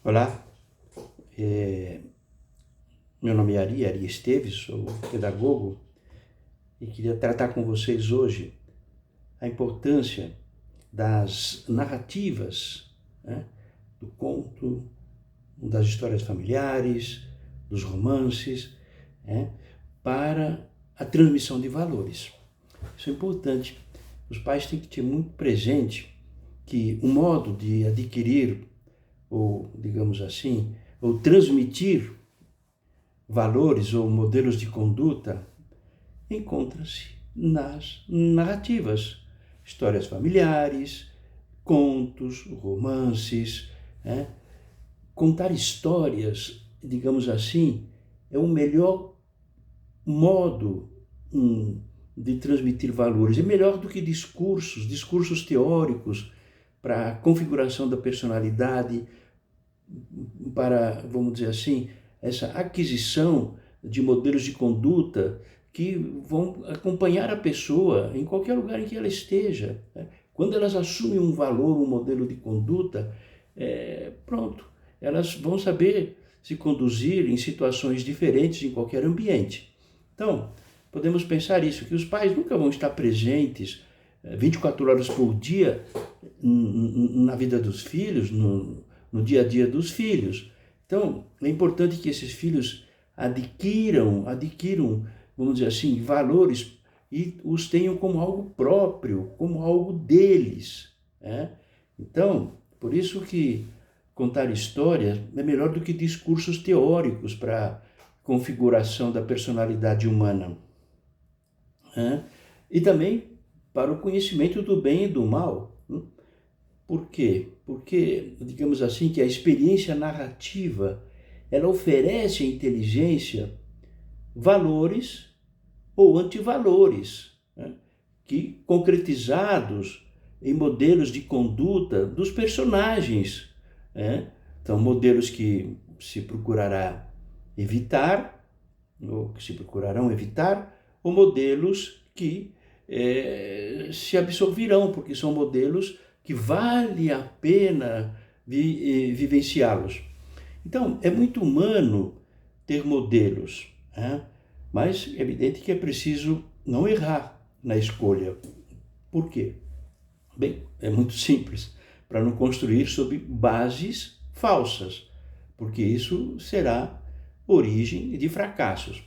Olá, meu nome é Ari Esteves, sou pedagogo e queria tratar com vocês hoje a importância das narrativas, né, do conto, das histórias familiares, dos romances, né, para a transmissão de valores. Isso é importante. Os pais têm que ter muito presente que o modo de adquirir, ou digamos assim, ou transmitir valores ou modelos de conduta encontra-se nas narrativas, histórias familiares, contos, romances, né? Contar histórias, digamos assim, é o melhor modo de transmitir valores. É melhor do que discursos teóricos para a configuração da personalidade, para, vamos dizer assim, essa aquisição de modelos de conduta que vão acompanhar a pessoa em qualquer lugar em que ela esteja. Quando elas assumem um valor, um modelo de conduta, pronto, elas vão saber se conduzir em situações diferentes em qualquer ambiente. Então, podemos pensar isso, que os pais nunca vão estar presentes 24 horas por dia na vida dos filhos, no dia a dia dos filhos. Então, é importante que esses filhos adquiram, vamos dizer assim, valores e os tenham como algo próprio, como algo deles. Né? Então, por isso que contar histórias é melhor do que discursos teóricos para a configuração da personalidade humana. Né? E também para o conhecimento do bem e do mal. Por quê? Porque, digamos assim, que a experiência narrativa, ela oferece à inteligência valores ou antivalores, né? Que concretizados em modelos de conduta dos personagens. Né? Então, modelos que se procurará evitar, ou que se procurarão evitar, ou modelos que se absorverão, porque são modelos que vale a pena vivenciá-los. Então, é muito humano ter modelos, né? Mas é evidente que é preciso não errar na escolha. Por quê? Bem, é muito simples, para não construir sobre bases falsas, porque isso será origem de fracassos.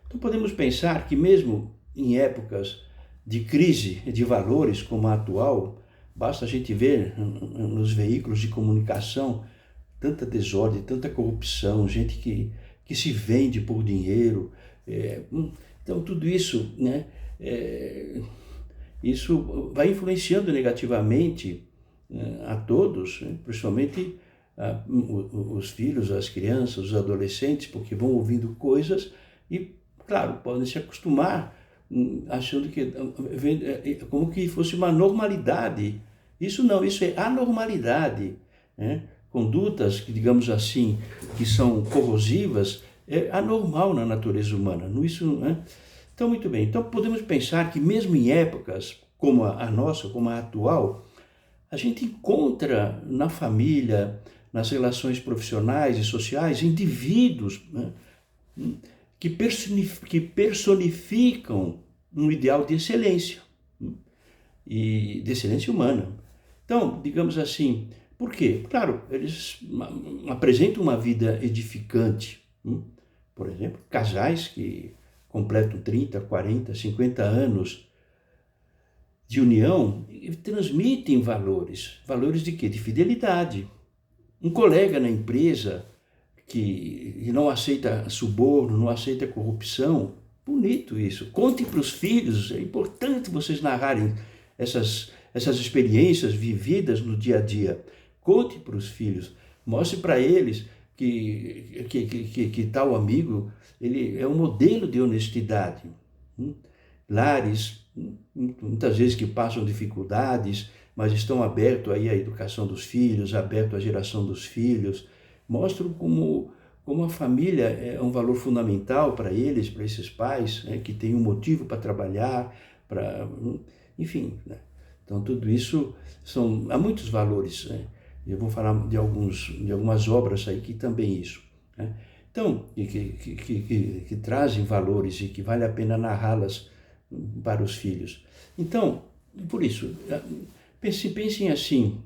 Então podemos pensar que mesmo em épocas de crise de valores como a atual, basta a gente ver nos veículos de comunicação tanta desordem, tanta corrupção, gente que se vende por dinheiro. Então tudo isso, né, isso vai influenciando negativamente a todos, né, principalmente os filhos, as crianças, os adolescentes, porque vão ouvindo coisas e, claro, podem se acostumar achando que como que fosse uma normalidade. Isso não, isso é anormalidade, né? Condutas que, digamos assim, que são corrosivas, é anormal na natureza humana. Isso, né? Então, muito bem. Então, podemos pensar que mesmo em épocas como a nossa, como a atual, a gente encontra na família, nas relações profissionais e sociais, indivíduos, né, que personificam um ideal de excelência e de excelência humana. Então, digamos assim, por quê? Claro, eles apresentam uma vida edificante. Por exemplo, casais que completam 30, 40, 50 anos de união transmitem valores. Valores de quê? De fidelidade. Um colega na empresa que não aceita suborno, não aceita corrupção, bonito isso. Contem para os filhos, é importante vocês narrarem essas experiências vividas no dia a dia. Conte para os filhos, mostre para eles que tal amigo ele é um modelo de honestidade. Lares, muitas vezes que passam dificuldades, mas estão abertos aí à educação dos filhos, abertos à geração dos filhos, mostram como a família é um valor fundamental para eles, para esses pais, né, que têm um motivo para trabalhar, enfim, né? Então tudo isso há muitos valores, né? Eu vou falar de algumas obras aí que também isso, né? Então, que trazem valores e que vale a pena narrá-las para os filhos. Então, por isso, pensem assim,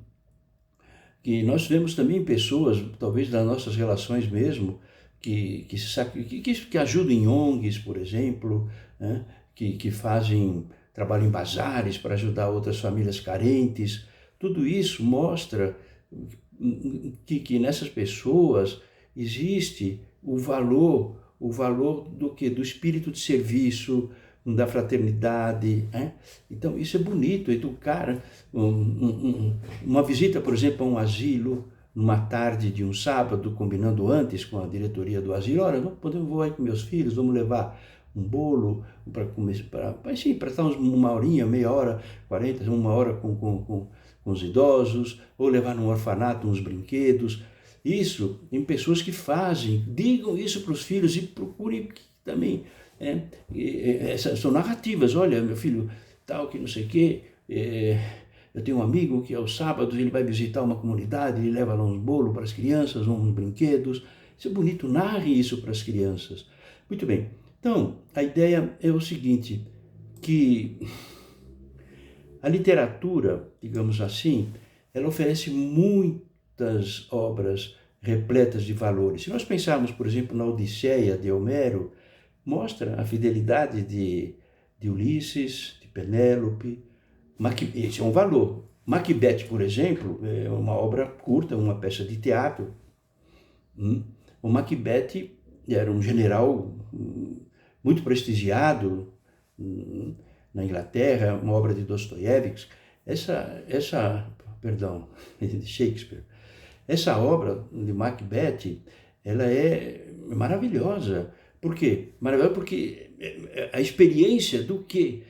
que nós vemos também pessoas, talvez nas nossas relações mesmo, que ajudam em ONGs, por exemplo, né? que fazem trabalho em bazares para ajudar outras famílias carentes. Tudo isso mostra que nessas pessoas existe o valor do espírito de serviço, da fraternidade, né? Então isso é bonito, educar. Uma visita, por exemplo, a um asilo, numa tarde de um sábado, combinando antes com a diretoria do asilo, olha, vou aí com meus filhos, vamos levar um bolo para comer, para estar uma horinha, meia hora, 40, uma hora com os idosos, ou levar num orfanato uns brinquedos. Isso em pessoas que fazem, digam isso para os filhos e procurem também. Essas são narrativas, olha, meu filho, tal, que não sei o quê, eu tenho um amigo que aos sábados ele vai visitar uma comunidade, ele leva lá uns bolos para as crianças, uns brinquedos. Isso é bonito, narre isso para as crianças. Muito bem, então a ideia é o seguinte, que a literatura, digamos assim, ela oferece muitas obras repletas de valores. Se nós pensarmos, por exemplo, na Odisseia de Homero, mostra a fidelidade de Ulisses, de Penélope. Esse é um valor. Macbeth, por exemplo, é uma obra curta, uma peça de teatro. O Macbeth era um general muito prestigiado na Inglaterra, uma obra de Dostoiévski. De Shakespeare. Essa obra de Macbeth, ela é maravilhosa. Por quê? Maravilhosa porque a experiência do que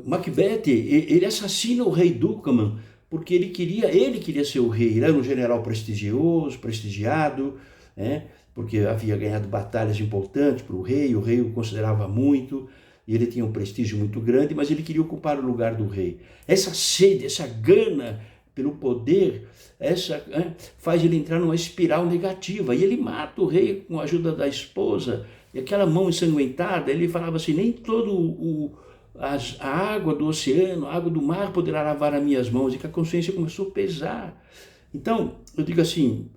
Macbeth, ele assassina o rei Duncan porque ele queria ser o rei. Ele era um general prestigioso, prestigiado, né? Porque havia ganhado batalhas importantes para o rei o considerava muito, e ele tinha um prestígio muito grande, mas ele queria ocupar o lugar do rei. Essa sede, essa gana pelo poder, faz ele entrar numa espiral negativa, e ele mata o rei com a ajuda da esposa, e aquela mão ensanguentada, ele falava assim, nem a água do oceano, a água do mar poderá lavar as minhas mãos, e que a consciência começou a pesar. Então, eu digo assim,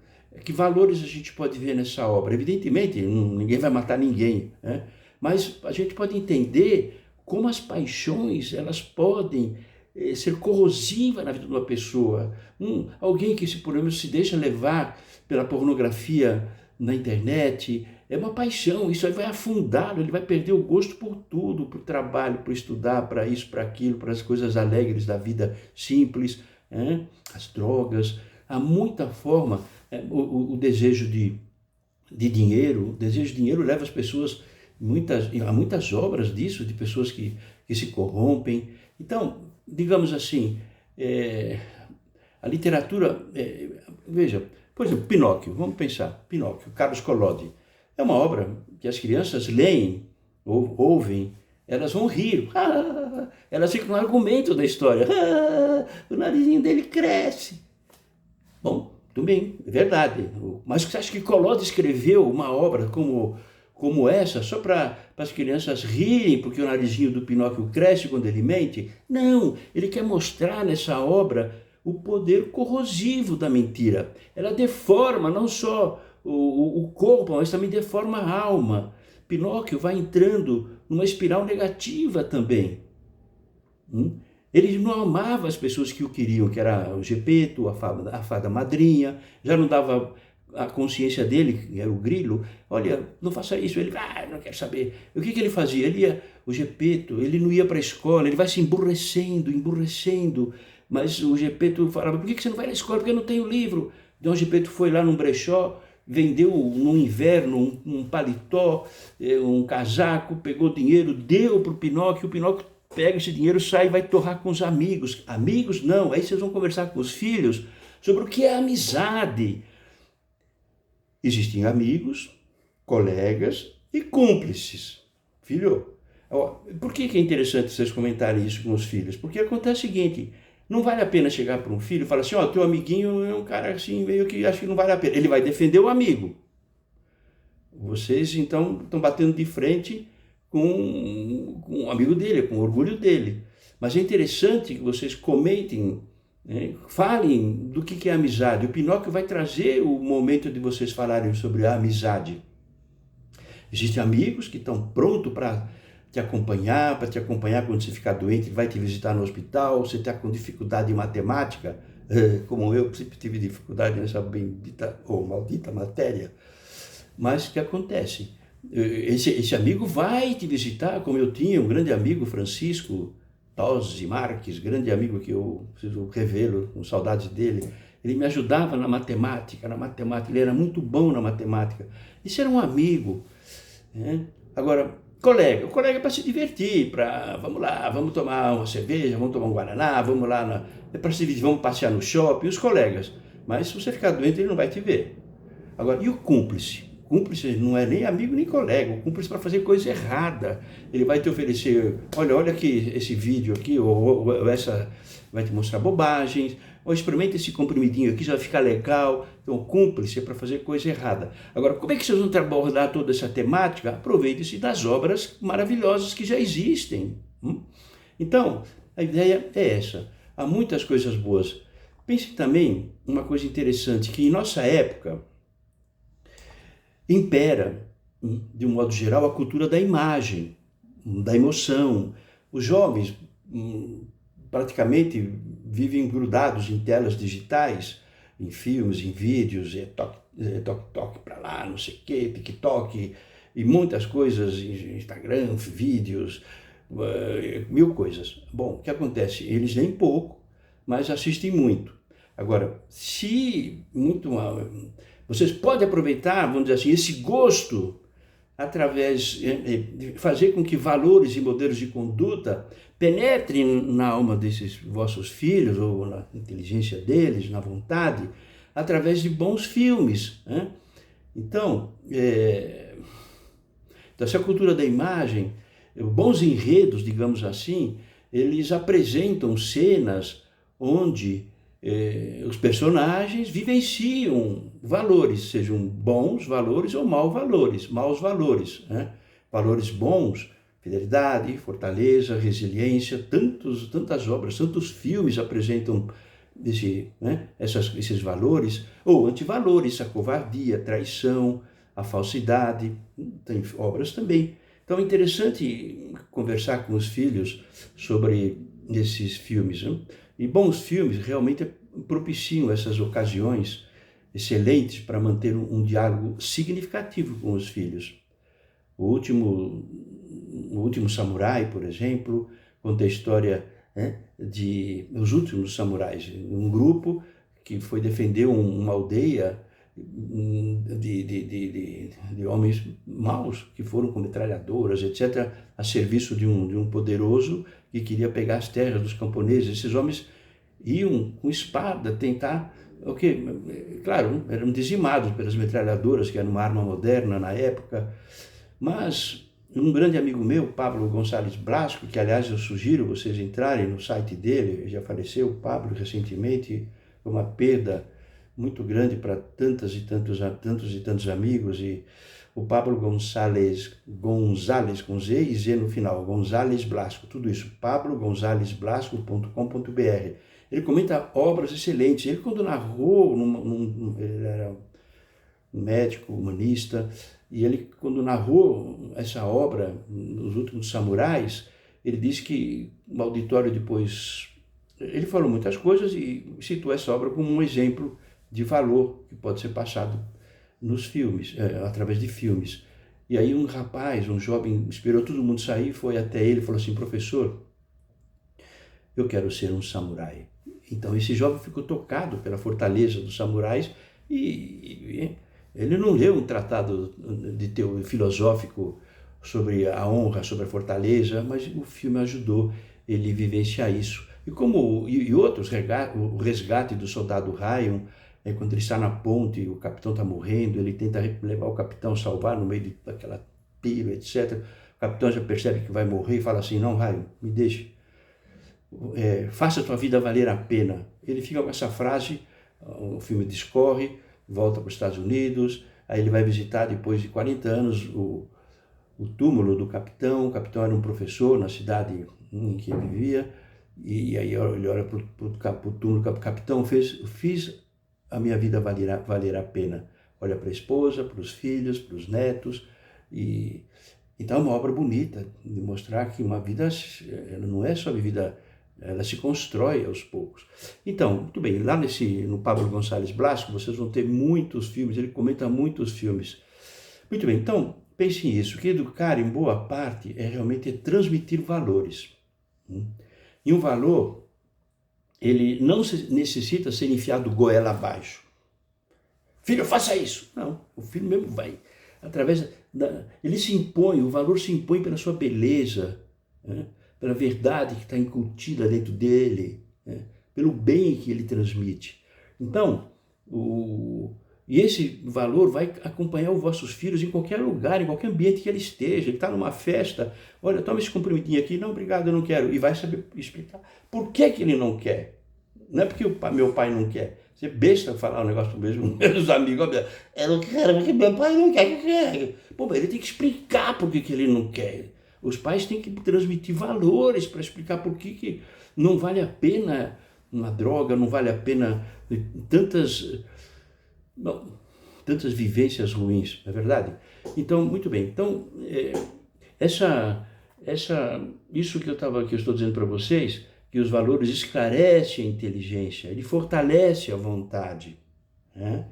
que valores a gente pode ver nessa obra? Evidentemente, ninguém vai matar ninguém, né? Mas a gente pode entender como as paixões, elas podem ser corrosivas na vida de uma pessoa. Alguém que, por exemplo, se deixa levar pela pornografia na internet, é uma paixão, isso aí vai afundá-lo, ele vai perder o gosto por tudo, por trabalho, por estudar, para isso, para aquilo, para as coisas alegres da vida simples, as drogas. Há muita forma, o desejo de dinheiro, o desejo de dinheiro leva as pessoas, há muitas obras disso, de pessoas que se corrompem. Então, digamos assim, a literatura, veja, por exemplo, Pinóquio, vamos pensar, Pinóquio, Carlos Collodi, é uma obra que as crianças leem, ouvem, elas vão rir, elas ficam no argumento da história, o narizinho dele cresce. Bom, tudo bem, é verdade, mas você acha que Collodi escreveu uma obra como essa, só para as crianças rirem, porque o narizinho do Pinóquio cresce quando ele mente? Não, ele quer mostrar nessa obra o poder corrosivo da mentira. Ela deforma não só o corpo, mas também deforma a alma. Pinóquio vai entrando numa espiral negativa também. Ele não amava as pessoas que o queriam, que era o Gepeto, a fada madrinha, já não dava a consciência dele, que era o grilo, olha, não faça isso, ele, não quero saber. O que ele fazia? O Gepeto, ele não ia para a escola, ele vai se emburrecendo, mas o Gepeto falava, por que você não vai na escola? Porque eu não tenho livro. Então o Gepeto foi lá num brechó, vendeu no inverno um paletó, um casaco, pegou dinheiro, deu para o Pinóquio pega esse dinheiro, sai e vai torrar com os amigos. Amigos não, aí vocês vão conversar com os filhos sobre o que é amizade. Existem amigos, colegas e cúmplices. Filho, por que é interessante vocês comentarem isso com os filhos? Porque acontece o seguinte, Não vale a pena chegar para um filho e falar assim, ó, teu amiguinho é um cara assim, meio que acho que não vale a pena. Ele vai defender o amigo. Vocês, então, estão batendo de frente com o amigo dele, com o orgulho dele. Mas é interessante que vocês comentem, né, falem do que é amizade. O Pinóquio vai trazer o momento de vocês falarem sobre a amizade. Existem amigos que estão prontos para te acompanhar quando você ficar doente, ele vai te visitar no hospital, você está com dificuldade em matemática, como eu sempre tive dificuldade nessa bendita ou maldita matéria. Mas o que acontece? Esse amigo vai te visitar, como eu tinha um grande amigo, Francisco Tosi Marques, grande amigo que eu preciso revê-lo, com saudades dele. Ele me ajudava na matemática, ele era muito bom na matemática. Isso era um amigo. Né? Agora, o colega é para se divertir, vamos lá, vamos tomar uma cerveja, vamos tomar um guaraná, vamos lá, é para se divertir, vamos passear no shopping, os colegas. Mas se você ficar doente, ele não vai te ver. Agora, e o cúmplice? O cúmplice não é nem amigo nem colega, o cúmplice para fazer coisa errada. Ele vai te oferecer, olha aqui esse vídeo aqui, ou essa, vai te mostrar bobagens, ou experimenta esse comprimidinho aqui, já vai ficar legal. Então, o cúmplice é para fazer coisa errada. Agora, como é que vocês vão abordar toda essa temática? Aproveite-se das obras maravilhosas que já existem. Então, a ideia é essa. Há muitas coisas boas. Pense também uma coisa interessante, que em nossa época impera, de um modo geral, a cultura da imagem, da emoção. Os jovens praticamente vivem grudados em telas digitais, em filmes, em vídeos, toque para lá, não sei o quê, TikTok, e muitas coisas, Instagram, vídeos, mil coisas. Bom, o que acontece? Eles leem pouco, mas assistem muito. Agora, vocês podem aproveitar, vamos dizer assim, esse gosto através de fazer com que valores e modelos de conduta penetrem na alma desses vossos filhos, ou na inteligência deles, na vontade, através de bons filmes. Né? Então, essa cultura da imagem, bons enredos, digamos assim, eles apresentam cenas onde os personagens vivenciam valores, sejam bons valores ou maus valores, né? Valores bons, fidelidade, fortaleza, resiliência, tantas obras, tantos filmes apresentam esses valores, ou antivalores, a covardia, a traição, a falsidade, tem obras também. Então é interessante conversar com os filhos sobre esses filmes, né? E bons filmes realmente propiciam essas ocasiões excelentes para manter um diálogo significativo com os filhos. O último Samurai, por exemplo, conta a história dos últimos samurais, um grupo que foi defender uma aldeia de homens maus que foram com metralhadoras, etc., a serviço de um poderoso que queria pegar as terras dos camponeses. Esses homens iam com espada tentar, claro, eram dizimados pelas metralhadoras, que era uma arma moderna na época, mas um grande amigo meu, Pablo Gonçalves Blasco, que aliás eu sugiro vocês entrarem no site dele, já faleceu o Pablo recentemente, foi uma perda muito grande para tantos e tantos amigos, e o Pablo Gonçalves com Z e Z no final, Gonçalves Blasco, tudo isso, pablogonsalvesblasco.com.br. Ele comenta obras excelentes. Ele, quando narrou, ele era um médico, humanista, e ele, quando narrou essa obra, Os Últimos Samurais, ele disse que o auditório depois, ele falou muitas coisas e citou essa obra como um exemplo de valor que pode ser passado nos filmes, através de filmes. E aí um rapaz, um jovem, esperou todo mundo sair, foi até ele e falou assim: professor, eu quero ser um samurai. Então esse jovem ficou tocado pela fortaleza dos samurais e ele não leu um tratado de teoria filosófico sobre a honra, sobre a fortaleza, mas o filme ajudou ele a vivenciar isso. E outros, o resgate do soldado Ryan, quando ele está na ponte, o capitão está morrendo, ele tenta levar o capitão, salvar no meio daquela tiro, etc. O capitão já percebe que vai morrer e fala assim: não, Ryan, me deixe. faça a tua vida valer a pena. Ele fica com essa frase, o filme discorre, volta para os Estados Unidos, aí ele vai visitar depois de 40 anos o túmulo do capitão. O capitão era um professor na cidade em que ele vivia, e aí ele olha para o túmulo do capitão, fiz a minha vida valer a pena. Olha para a esposa, para os filhos, para os netos, e então é uma obra bonita de mostrar que uma vida, ela não é só vivida, ela se constrói aos poucos. Então, muito bem, lá no Pablo Gonçalves Blasco, vocês vão ter muitos filmes, ele comenta muitos filmes. Muito bem, então, pense nisso, que educar, em boa parte, é realmente transmitir valores. E um valor, ele não necessita ser enfiado goela abaixo. Filho, faça isso. Não, o filho mesmo vai. Ele se impõe, o valor se impõe pela sua beleza, né? Pela verdade que está incutida dentro dele, né? Pelo bem que ele transmite. Então, e esse valor vai acompanhar os vossos filhos em qualquer lugar, em qualquer ambiente que ele esteja. Ele está numa festa, olha, toma esse comprimitinho aqui, não, obrigado, eu não quero. E vai saber explicar por que ele não quer. Não é porque meu pai não quer. Você besta falar um negócio mesmo, meus amigos, eu não quero porque meu pai não quer que eu quero. Pô, mas ele tem que explicar por que ele não quer. Os pais têm que transmitir valores para explicar por que não vale a pena uma droga, não vale a pena tantas vivências ruins, não é verdade? Então, muito bem. Então, isso que eu estou dizendo para vocês, que os valores esclarecem a inteligência, ele fortalece a vontade, né?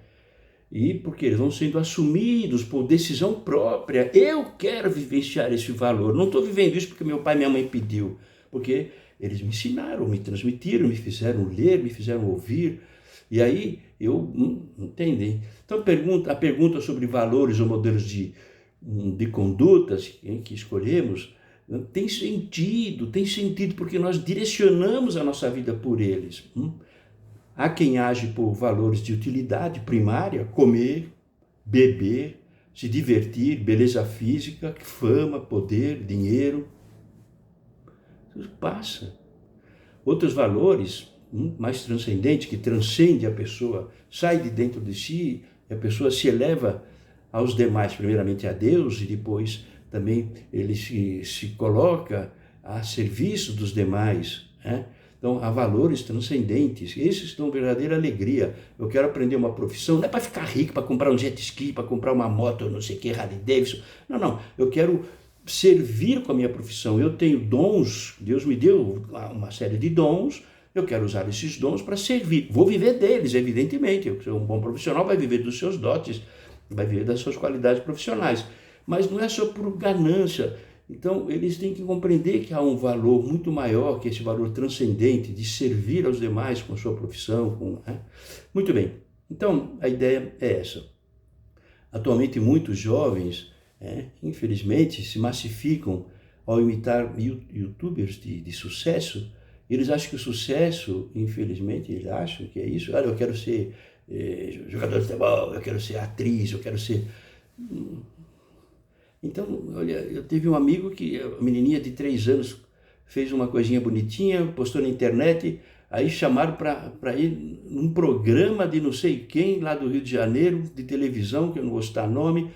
E porque eles vão sendo assumidos por decisão própria. Eu quero vivenciar esse valor, não estou vivendo isso porque meu pai e minha mãe pediu, porque eles me ensinaram, me transmitiram, me fizeram ler, me fizeram ouvir, e aí eu entendi. Então a pergunta sobre valores ou modelos de condutas que escolhemos, tem sentido porque nós direcionamos a nossa vida por eles. Há quem age por valores de utilidade primária, comer, beber, se divertir, beleza física, fama, poder, dinheiro. Isso passa. Outros valores mais transcendentes, que transcende a pessoa, sai de dentro de si, e a pessoa se eleva aos demais, primeiramente a Deus, e depois também ele se coloca a serviço dos demais, né? Então, há valores transcendentes, esses dão verdadeira alegria. Eu quero aprender uma profissão, não é para ficar rico, para comprar um jet ski, para comprar uma moto, não sei o que, Harley Davidson. Não, eu quero servir com a minha profissão. Eu tenho dons, Deus me deu uma série de dons, eu quero usar esses dons para servir. Vou viver deles, evidentemente. Eu sou um bom profissional, vai viver dos seus dotes, vai viver das suas qualidades profissionais. Mas não é só por ganância. Então, eles têm que compreender que há um valor muito maior que esse valor transcendente de servir aos demais com a sua profissão. Muito bem. Então, a ideia é essa. Atualmente, muitos jovens, infelizmente, se massificam ao imitar youtubers de sucesso. Eles acham que o sucesso, infelizmente, eles acham que é isso. Olha, eu quero ser jogador de futebol, eu quero ser atriz, eu quero ser... Então, olha, eu tive um amigo que, a menininha de 3 anos, fez uma coisinha bonitinha, postou na internet, aí chamaram para ir num programa de não sei quem, lá do Rio de Janeiro, de televisão, que eu não vou citar nome,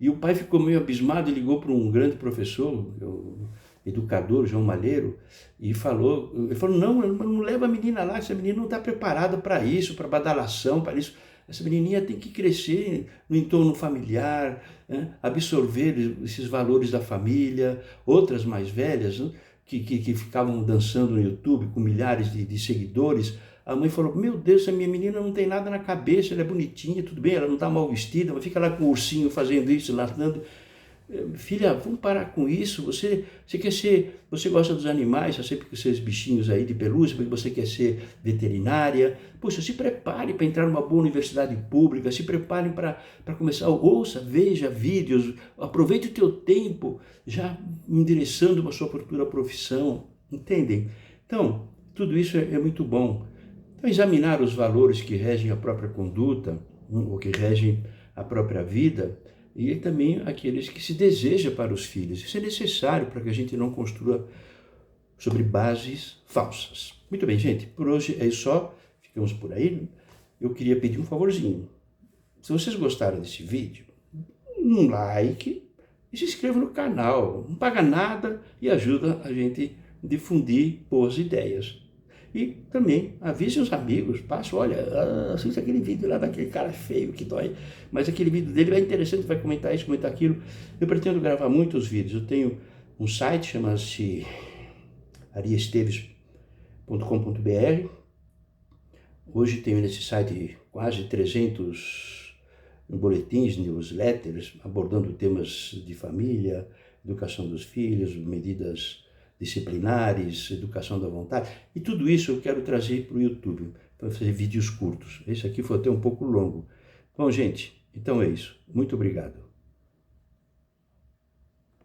e o pai ficou meio abismado e ligou para um grande professor, o educador, João Malheiro, e ele falou, não leva a menina lá, essa menina não está preparada para isso, para badalação, para isso. Essa menininha tem que crescer no entorno familiar, absorver esses valores da família. Outras mais velhas, que ficavam dançando no YouTube com milhares de seguidores, a mãe falou, meu Deus, essa minha menina não tem nada na cabeça, ela é bonitinha, tudo bem, ela não está mal vestida, mas fica lá com o ursinho fazendo isso, latando. Filha, vamos parar com isso, você gosta dos animais, você sempre com esses bichinhos aí de pelúcia, porque você quer ser veterinária. Poxa, se prepare para entrar numa boa universidade pública, se prepare para começar, ouça, veja vídeos, aproveite o teu tempo já endereçando uma sua futura profissão, entendem? Então, tudo isso é muito bom. Então, examinar os valores que regem a própria conduta, ou que regem a própria vida, e também aqueles que se deseja para os filhos. Isso é necessário para que a gente não construa sobre bases falsas. Muito bem, gente, por hoje é só, ficamos por aí. Eu queria pedir um favorzinho. Se vocês gostaram desse vídeo, um like e se inscreva no canal. Não paga nada e ajuda a gente a difundir boas ideias. E também avise os amigos, passa, olha, assista aquele vídeo lá daquele cara feio que dói, mas aquele vídeo dele vai interessante, vai comentar isso, comentar aquilo. Eu pretendo gravar muitos vídeos. Eu tenho um site, chama-se ariesteves.com.br. Hoje tenho nesse site quase 300 boletins, newsletters, abordando temas de família, educação dos filhos, medidas disciplinares, educação da vontade. E tudo isso eu quero trazer para o YouTube, para fazer vídeos curtos. Esse aqui foi até um pouco longo. Bom, gente, então é isso. Muito obrigado.